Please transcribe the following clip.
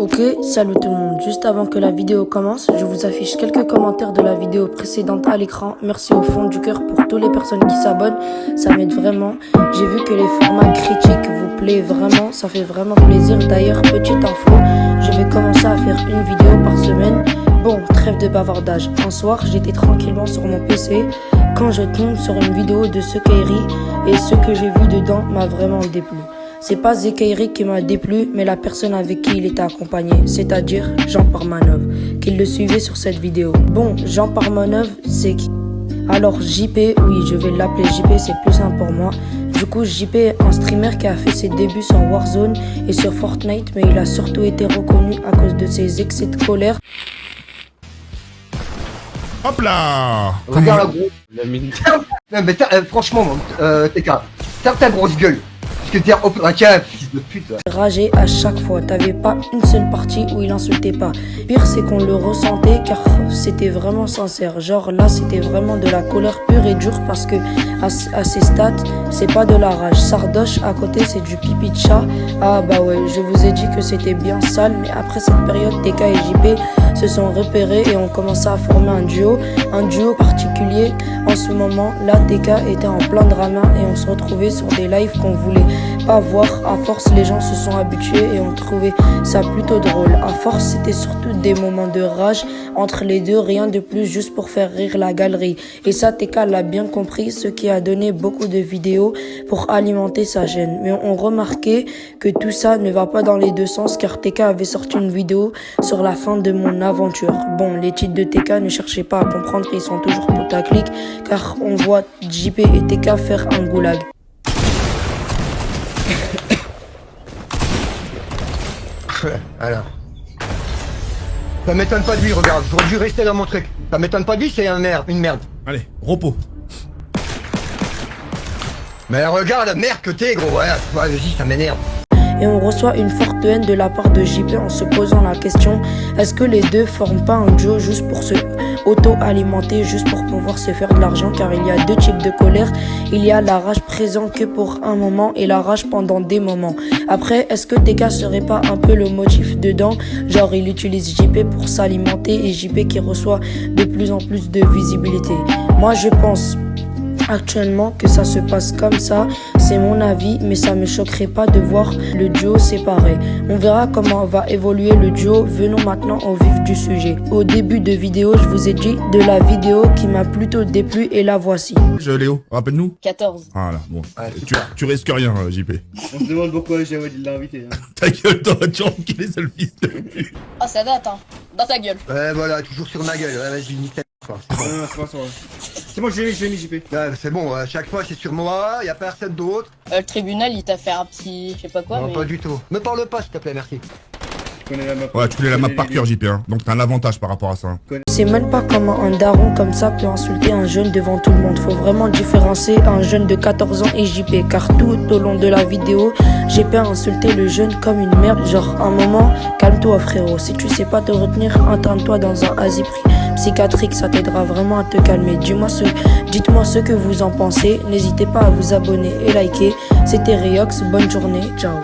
Ok, salut tout le monde. Juste avant que la vidéo commence, je vous affiche quelques commentaires de la vidéo précédente à l'écran. Merci au fond du cœur pour toutes les personnes qui s'abonnent, ça m'aide vraiment. J'ai vu que les formats critiques vous plaisent vraiment, ça fait vraiment plaisir. D'ailleurs, petite info, je vais commencer à faire une vidéo par semaine. Bon, trêve de bavardage. Un soir, j'étais tranquillement sur mon PC quand je tombe sur une vidéo de Zekairi et ce que j'ai vu dedans m'a vraiment déplu. C'est pas Zekairi qui m'a déplu, mais la personne avec qui il était accompagné, c'est-à-dire Jean Parmanov, qui le suivait sur cette vidéo. Bon, Jean Parmanov, c'est qui? Alors JP, oui, je vais l'appeler JP, c'est plus simple pour moi. Du coup, JP est un streamer qui a fait ses débuts sur Warzone et sur Fortnite, mais il a surtout été reconnu à cause de ses excès de colère. Hop là! Regarde la grosse. La mine. Non mais franchement, TK, ferme ta grosse gueule. Parce que t'es un fils de pute. Rager à chaque fois, t'avais pas une seule partie où il insultait pas. Pire c'est qu'on le ressentait car c'était vraiment sincère. Genre là c'était vraiment de la colère pure et dure parce que à ces stats c'est pas de la rage. Sardoche à côté c'est du pipi de chat. Ah bah ouais, je vous ai dit que c'était bien sale, mais après cette période TK et JP se sont repérés et ont commencé à former un duo particulier. En ce moment là TK était en plein drama et on se retrouvait sur des lives qu'on voulait pas voir. À force les gens se sont habitués et ont trouvé ça plutôt drôle. À force c'était surtout des moments de rage entre les deux, rien de plus, juste pour faire rire la galerie. Et ça TK l'a bien compris, ce qui a donné beaucoup de vidéos pour alimenter sa chaîne. Mais on remarquait que tout ça ne va pas dans les deux sens car TK avait sorti une vidéo sur la fin de mon aventure. Bon, les titres de TK, ne cherchez pas à comprendre, ils sont toujours putaclic car on voit JP et TK faire un goulag. Alors. Ça m'étonne pas de lui, regarde, j'aurais dû rester dans mon truc. Ça m'étonne pas de lui, c'est une merde. Allez, repos. Mais regarde, merde que t'es, gros, ouais, vas-y, ça m'énerve. Et on reçoit une forte haine de la part de JP en se posant la question, est-ce que les deux forment pas un duo juste pour se auto-alimenter, juste pour pouvoir se faire de l'argent? Car il y a deux types de colère, il y a la rage présente que pour un moment et la rage pendant des moments. Après, est-ce que TK serait pas un peu le motif dedans? Genre il utilise JP pour s'alimenter et JP qui reçoit de plus en plus de visibilité. Moi je pense actuellement que ça se passe comme ça, c'est mon avis, mais ça me choquerait pas de voir le duo séparé. On verra comment va évoluer le duo. Venons maintenant au vif du sujet. Au début de vidéo, je vous ai dit de la vidéo qui m'a plutôt déplu et la voici. Léo, rappelle-nous. 14. Voilà, bon. Tu risques rien, JP. On se demande pourquoi Jawad l'a invité. Hein. Ta gueule, t'aurais dû enculer, c'est le fils de pute. Oh, ça date, hein. Dans ta gueule. Ouais, voilà, toujours sur ma gueule, ouais, vas-y, nickel. Non, c'est pas ça. C'est moi, je l'ai mis, JP. Ouais, c'est bon, à chaque fois c'est sur moi, y'a personne d'autre. Le tribunal, il t'a fait un petit... je sais pas quoi, Non, mais... pas du tout. Me parle pas, s'il te plaît, merci. Je connais la map. Ouais, tu connais la map par cœur, JP, hein. Donc t'as un avantage par rapport à ça. C'est même pas comment un daron comme ça peut insulter un jeune devant tout le monde. Faut vraiment différencier un jeune de 14 ans et JP, car tout au long de la vidéo, JP a insulté le jeune comme une merde. Genre, un moment, calme-toi frérot. Si tu sais pas te retenir, interne-toi dans un asile psychiatrique, ça t'aidera vraiment à te calmer. Dites-moi ce que vous en pensez. N'hésitez pas à vous abonner et liker. C'était Reox, bonne journée, ciao.